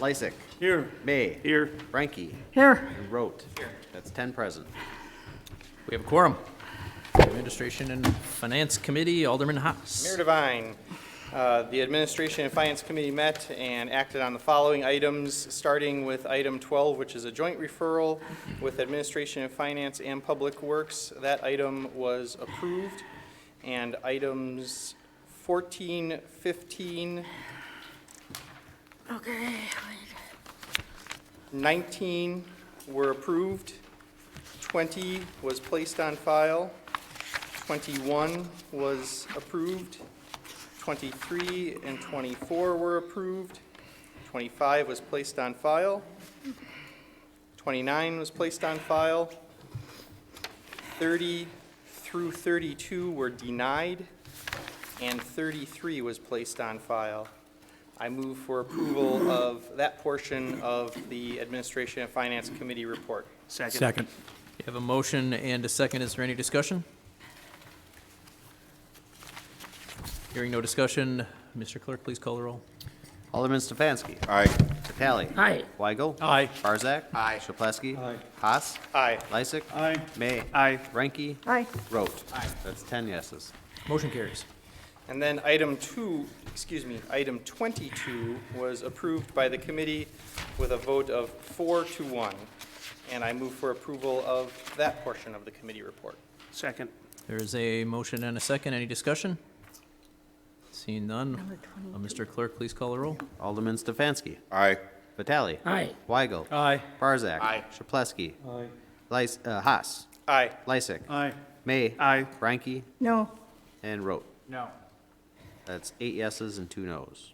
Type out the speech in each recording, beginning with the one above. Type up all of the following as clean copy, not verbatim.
Lysick. Here. May. Here. Frankie. Here. And Rote. Here. That's 10 present. We have a quorum. Administration and Finance Committee, Alderman Haas. Mayor Devine, the Administration and Finance Committee met and acted on the following items, starting with item 12, which is a joint referral with Administration and Finance and Public Works. That item was approved. And items 14, 15, Okay. 19 were approved. 20 was placed on file. 21 was approved. 23 and 24 were approved. 25 was placed on file. 29 was placed on file. 30 through 32 were denied, and 33 was placed on file. I move for approval of that portion of the Administration and Finance Committee report. Second. You have a motion and a second. Is there any discussion? Hearing no discussion, Mr. Clerk, please call the roll. Alderman Stefanski. Aye. Vitale. Aye. Weigel. Aye. Barzak. Aye. Chapletsky. Aye. Haas. Aye. Lysick. Aye. May. Aye. Ranky. Aye. Rote. That's 10 yeses. Motion carries. And then item 22 was approved by the committee with a vote of 4-1. And I move for approval of that portion of the committee report. Second. There is a motion and a second. Any discussion? Seeing none, Mr. Clerk, please call the roll. Alderman Stefanski. Aye. Vitale. Aye. Weigel. Aye. Barzak. Aye. Chapletsky. Aye. Haas. Aye. Lysick. Aye. May. Aye. Ranky. No. And Rote. No. That's 8 yeses and 2 nos.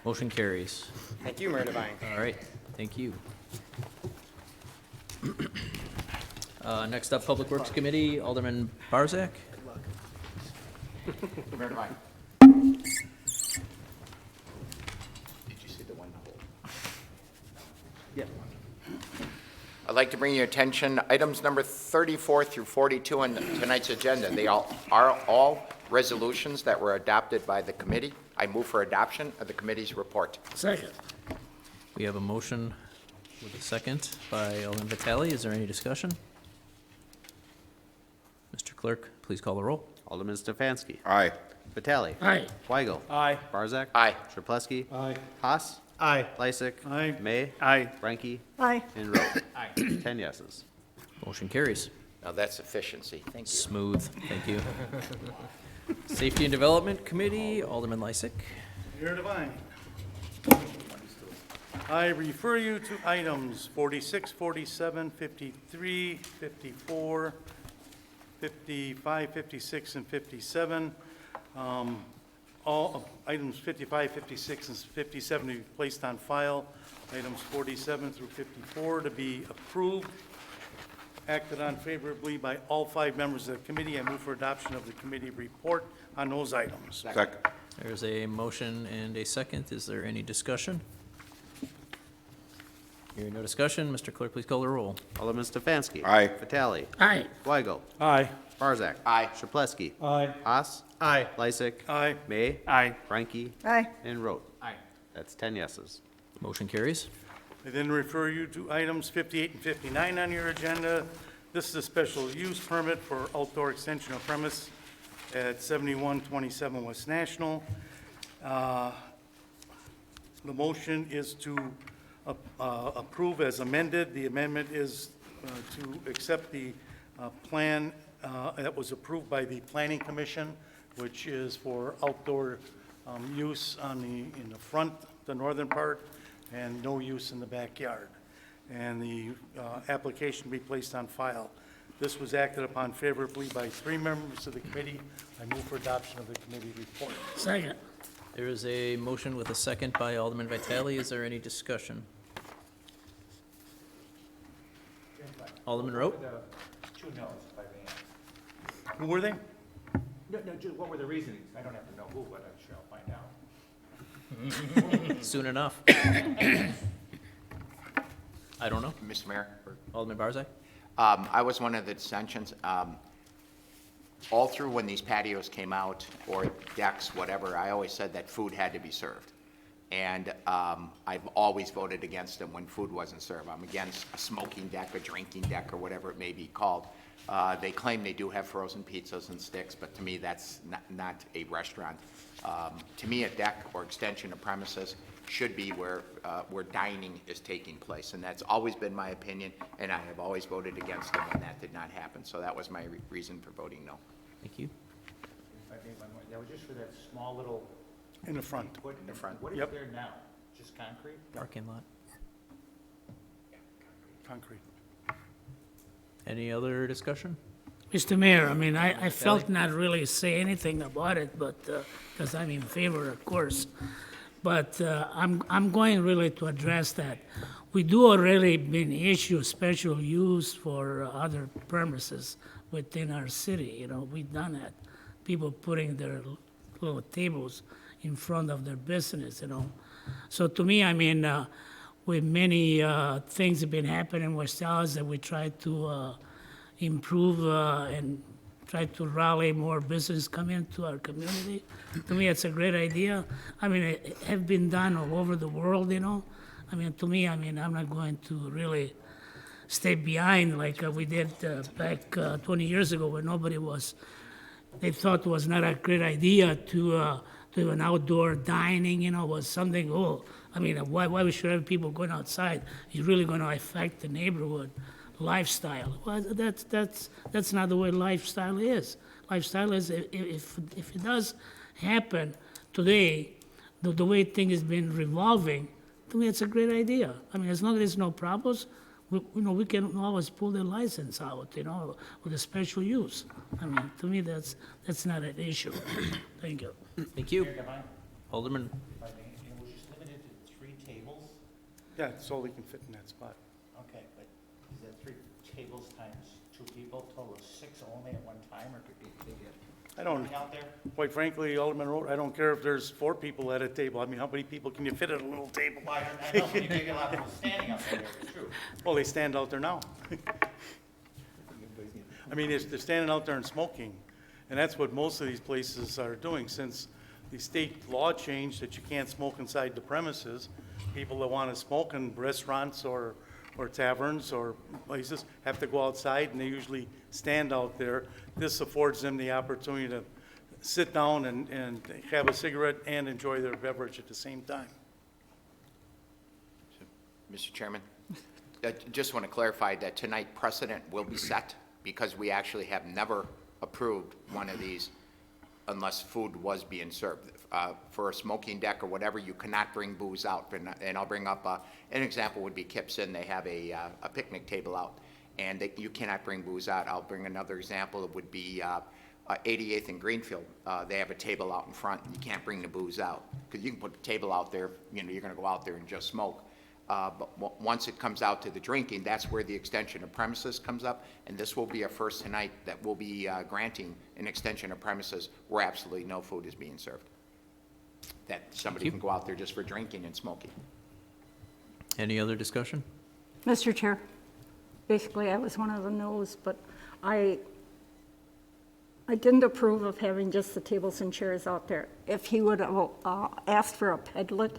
Motion carries. Thank you, Mayor Devine. All right, thank you. Next up, Public Works Committee, Alderman Barzak. Mayor Devine. Did you see the one to hold? Yeah. I'd like to bring your attention, items number 34 through 42 on tonight's agenda. They are all resolutions that were adopted by the committee. I move for adoption of the committee's report. Second. We have a motion with a second by Alderman Vitale. Is there any discussion? Mr. Clerk, please call the roll. Alderman Stefanski. Aye. Vitale. Aye. Weigel. Aye. Barzak. Aye. Chapletsky. Aye. Haas. Aye. Lysick. Aye. May. Aye. Ranky. Aye. And Rote. 10 yeses. Motion carries. Now that's efficiency. Thank you. Smooth, thank you. Safety and Development Committee, Alderman Lysick. Mayor Devine. I refer you to items 46, 47, 53, 54, 55, 56, and 57. All of items 55, 56, and 57 to be placed on file. Items 47 through 54 to be approved. Acted on favorably by all 5 members of the committee. I move for adoption of the committee report on those items. Second. There's a motion and a second. Is there any discussion? Hearing no discussion, Mr. Clerk, please call the roll. Alderman Stefanski. Aye. Vitale. Aye. Weigel. Aye. Barzak. Aye. Chapletsky. Aye. Haas. Aye. Lysick. Aye. May. Aye. Ranky. Aye. And Rote. Aye. That's 10 yeses. Motion carries. I then refer you to items 58 and 59 on your agenda. This is a special use permit for outdoor extension of premise at 7127 West National. The motion is to approve as amended. The amendment is to accept the plan that was approved by the Planning Commission, which is for outdoor use in the front, the northern part, and no use in the backyard. And the application be placed on file. This was acted upon favorably by 3 members of the committee. I move for adoption of the committee report. Second. There is a motion with a second by Alderman Vitale. Is there any discussion? Alderman Rote? Two no's, if I may. Who were they? No, just what were the reasonings? I don't have to know who, but I'm sure I'll find out. Soon enough. I don't know. Mr. Mayor, Alderman Barzak? I was one of the dissensions. All through when these patios came out, or decks, whatever, I always said that food had to be served. And I've always voted against them when food wasn't served. I'm against a smoking deck, a drinking deck, or whatever it may be called. They claim they do have frozen pizzas and sticks, but to me, that's not a restaurant. To me, a deck or extension of premises should be where dining is taking place, and that's always been my opinion, and I have always voted against them when that did not happen. So that was my reason for voting no. Thank you. I think that was just for that small little. In the front. In the front. What is Yep. there now? Just concrete? Parking lot. Concrete. Any other discussion? Mr. Mayor, I mean, I felt not really say anything about it, but, because I'm in favor, of course. But I'm going really to address that. We do already been issue special use for other premises within our city, you know, we've done that. People putting their little tables in front of their business, you know. So to me, I mean, with many things have been happening in West Allis that we try to improve and try to rally more business come into our community. To me, it's a great idea. I mean, it have been done all over the world, you know. I mean, to me, I mean, I'm not going to really stay behind like we did back 20 years ago when nobody was, they thought it was not a great idea to do an outdoor dining, you know, was something, I mean, why we should have people going outside? It's really going to affect the neighborhood lifestyle. Well, that's not the way lifestyle is. Lifestyle is, if it does happen today, the way things has been revolving, to me, it's a great idea. I mean, as long as there's no problems, we can always pull the license out, you know, with a special use. I mean, to me, that's not an issue. Thank you. Thank you. Mayor Devine, Alderman, if I may, it was just limited to 3 tables? Yeah, it's all they can fit in that spot. Okay, but is that 3 tables times 2 people, total of 6 only at one time, or could they get I don't, something out there? quite frankly, Alderman Road, I don't care if there's 4 people at a table. I mean, how many people can you fit at a little table? Well, I know you get a lot of people standing out there, it's true. Well, they stand out there now. I mean, they're standing out there and smoking, and that's what most of these places are doing. Since the state law changed that you can't smoke inside the premises, people that want to smoke in restaurants or taverns or places have to go outside, and they usually stand out there. This affords them the opportunity to sit down and have a cigarette and enjoy their beverage at the same time. Mr. Chairman, I just want to clarify that tonight precedent will be set because we actually have never approved one of these unless food was being served. For a smoking deck or whatever, you cannot bring booze out. And I'll bring up, an example would be Kips Inn. They have a picnic table out, and you cannot bring booze out. I'll bring another example. It would be 88th and Greenfield. They have a table out in front, and you can't bring the booze out. Because you can put the table out there, you know, you're going to go out there and just smoke. But once it comes out to the drinking, that's where the extension of premises comes up, and this will be a first tonight that will be granting an extension of premises where absolutely no food is being served. That somebody can go out there just for drinking and smoking. any other discussion? Mr. Chair, basically, I was one of the no's, but I didn't approve of having just the tables and chairs out there. If he would have asked for a pedlet,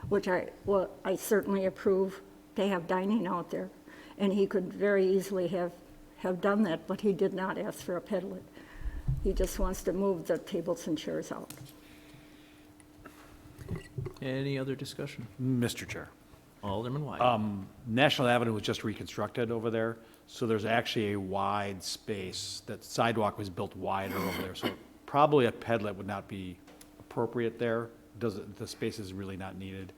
which I certainly approve to have dining out there, and he could very easily have done that, but he did not ask for a pedlet. He just wants to move the tables and chairs out. Any other discussion? Mr. Chair, Alderman Wyatt. National Avenue was just reconstructed over there, so there's actually a wide space. That sidewalk was built wider over there, so probably a pedlet would not be appropriate there. The space is really not needed.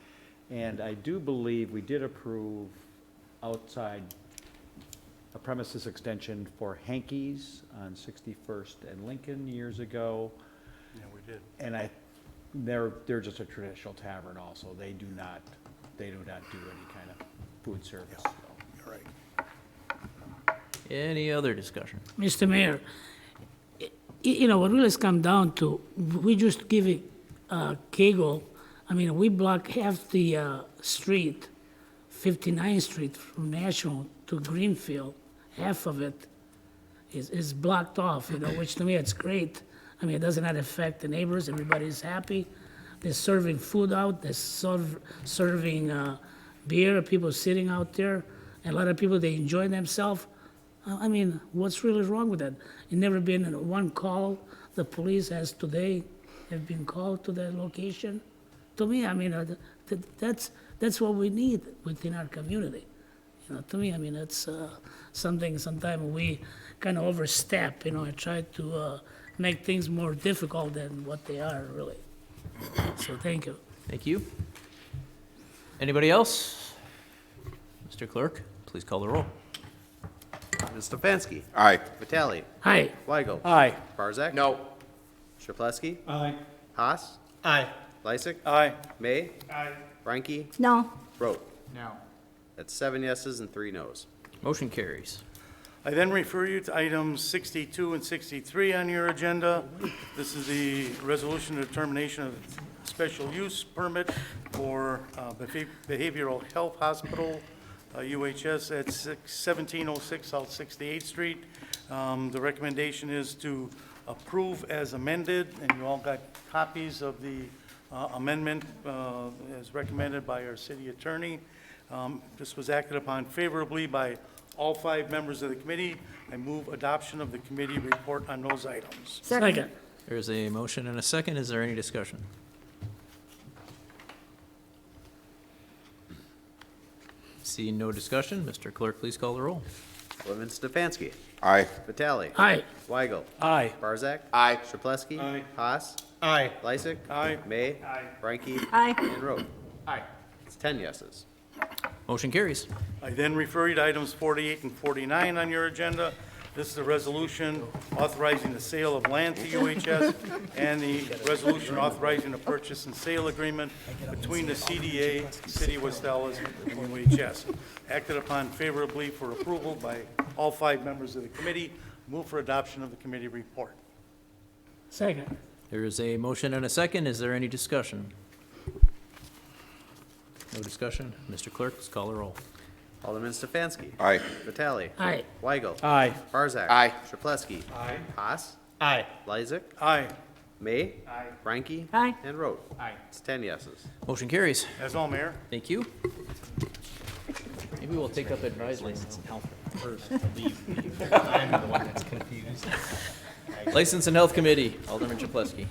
And I do believe we did approve outside a premises extension for Hanky's on 61st and Lincoln years ago. Yeah, we did. And they're just a traditional tavern also. They do not do any kind of food service. so. You're right. Any other discussion? Mr. Mayor, you know, what really has come down to, we just give it Kegel, I mean, we block half the street, 59th Street from National to Greenfield, half of it is blocked off, you know, which to me it's great. I mean, it does not affect the neighbors, everybody's happy, they're serving food out, they're serving beer, people sitting out there, and a lot of people, they enjoy themselves. I mean, what's really wrong with that? It never been one call the police has today have been called to that location. To me, I mean, that's what we need within our community. You know, to me, I mean, that's something sometimes we kind of overstep, you know, and try to make things more difficult than what they are, really. So thank you. Thank you. Anybody else? Mr. Clerk, please call the roll. Ms. Stefanski? Aye. Vitale? Hi. Weigel? Aye. Barzak? No. Shaplesky? Aye. Haas? Aye. Lysick? Aye. May? Aye. Ranky? No, Rote? No. That's 7 yeses and 3 nos. Motion carries. I then refer you to items 62 and 63 on your agenda. This is the resolution of determination of special use permit for Behavioral Health Hospital, UHS, at 1706 South 68th Street. The recommendation is to approve as amended, and you all got copies of the amendment as recommended by our city attorney. This was acted upon favorably by all 5 members of the committee. I move adoption of the committee report on those items. Second. There is a motion and a second. Is there any discussion? Seeing no discussion, Mr. Clerk, please call the roll. Alderman Stefanski? Aye. Vitale? Hi. Weigel? Aye. Barzak? Aye. Shaplesky? Aye. Haas? Aye. Lysick? Aye. May? Ranky? aye. And Rote? Aye. It's 10 yeses. Motion carries. I then refer you to items 48 and 49 on your agenda. This is a resolution authorizing the sale of land to UHS and the resolution authorizing the purchase and sale agreement between the CDA, City of West Allis, and UHS. Acted upon favorably for approval by all 5 members of the committee. Move for adoption of the committee report. Second. There is a motion and a second. Is there any discussion? No discussion. Mr. Clerk, please call the roll. Alderman Stefanski? Aye. Vitale? Hi. Weigel? Aye. Barzak? Aye. Shaplesky? Aye. Haas? Aye. Lysick? Aye. May? Aye. Ranky? Aye. And Rote? Aye. It's 10 yeses. Motion carries. That's all, Mayor. Thank you. Maybe we'll take up advisory. I'm the one that's confused. License and Health Committee, Alderman Chaplesky.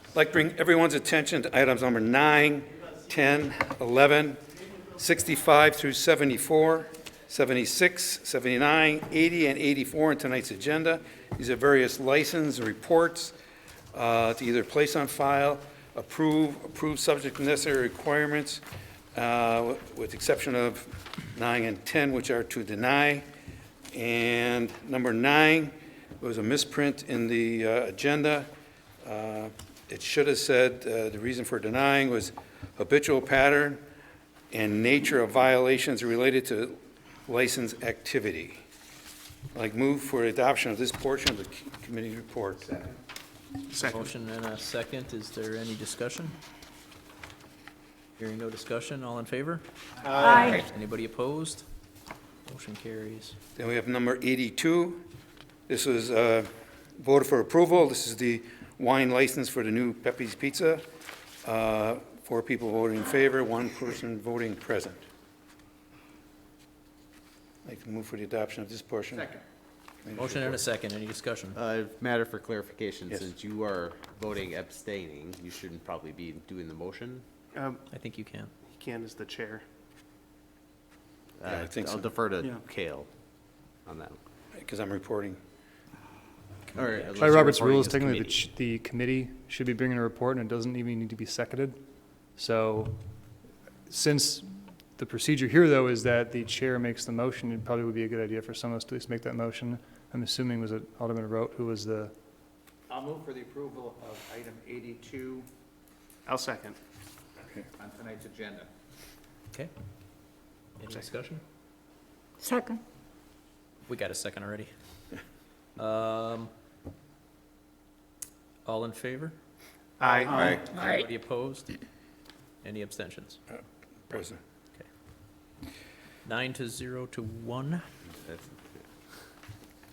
I'd like to bring everyone's attention to items number 9, 10, 11, 65 through 74, 76, 79, 80, and 84 on tonight's agenda. These are various license reports to either place on file, approve subject to necessary requirements, with exception of 9 and 10, which are to deny. And number 9 was a misprint in the agenda. It should have said the reason for denying was habitual pattern and nature of violations related to license activity. Like move for adoption of this portion of the committee report. Motion and a second. Is there any discussion? Hearing no discussion, all in favor? Aye. Anybody opposed? Motion carries. Then we have number 82. This was voted for approval. This is the wine license for the new Pepe's Pizza. 4 people voting in favor, 1 person voting present. I'd like to move for the adoption of this portion. Second. Motion and a second. Any discussion? Matter for clarification, Yes. since you are voting abstaining, you shouldn't probably be doing the motion. I think you can. He can as the chair. Yeah, I think I'll so. defer to Yeah. Kale on that. Because I'm reporting. Or unless By you're Robert's reporting rules, as technically, committee. the committee should be bringing a report, and it doesn't even need to be seconded. So, since the procedure here, though, is that the chair makes the motion, it probably would be a good idea for someone else to at least make that motion. I'm assuming was it Alderman Rote who was the, I'll move for the approval of item 82 I'll second. on tonight's agenda. Okay. Any discussion? Second. We got a second already. All in favor? Aye. Anybody opposed? Any abstentions? President. 9 to 0 to 1.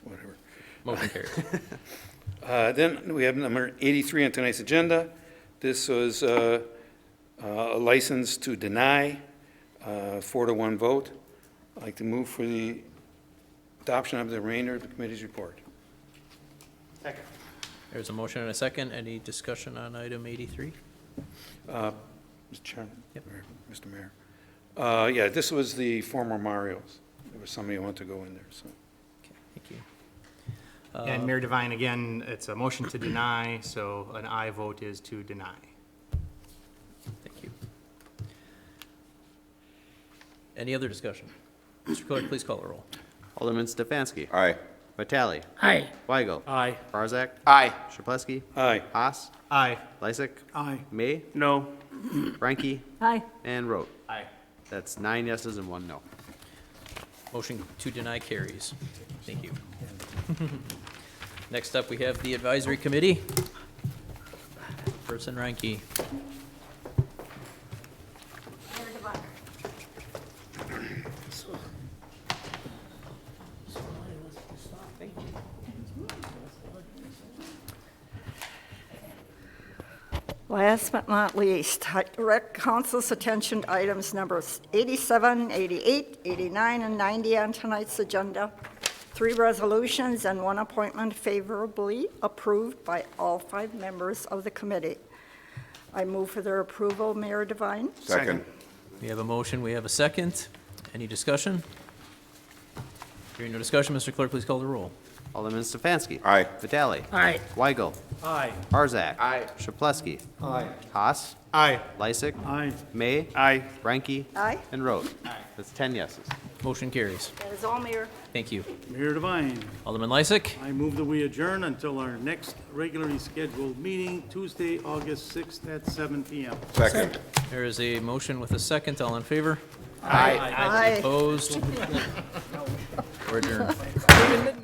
Whatever. Motion carries. Then we have number 83 on tonight's agenda. This was a license to deny, 4-1 vote. I'd like to move for the adoption of the remainder of the committee's report. Second. There's a motion and a second. Any discussion on item 83? Mr. Chairman? Yep. Mayor, Mr. Mayor. Yeah, this was the former Mario's. There was somebody who wanted to go in there, so. Okay, thank you. And Mayor Devine, again, it's a motion to deny, so an aye vote is to deny. Thank you. Any other discussion? Mr. Clerk, please call the roll. Alderman Stefanski. Aye. Vitale. Aye. Weigel. Aye. Barzak. Aye. Shaplesky. Aye. Haas. Aye. Lysick. Aye. May. No. Frankie. Aye. And Rote. Aye. That's 9 yeses and 1 no. Motion to deny carries. Thank you. Next up, we have the advisory committee. Person Reinke. Last but not least, I direct council's attention to items numbers 87, 88, 89, and 90 on tonight's agenda. 3 resolutions and 1 appointment favorably approved by all 5 members of the committee. I move for their approval, Mayor Devine. Second. We have a motion, we have a second. Any discussion? Hearing no discussion, Mr. Clerk, please call the roll. Alderman Stefanski. Aye. Vitale. Aye. Weigel. Aye. Barzak. Aye. Shaplesky. Aye. Haas. Aye. Lysick. Aye. May. Aye. Frankie. Aye. And Rote. That's 10 yeses. Motion carries. That is all, Mayor. Thank you. Mayor Devine, Alderman Lysick. I move that we adjourn until our next regularly scheduled meeting, Tuesday, August 6th at 7 p.m. Second. There is a motion with a second. All in favor? Aye. Aye. Opposed? We're adjourned.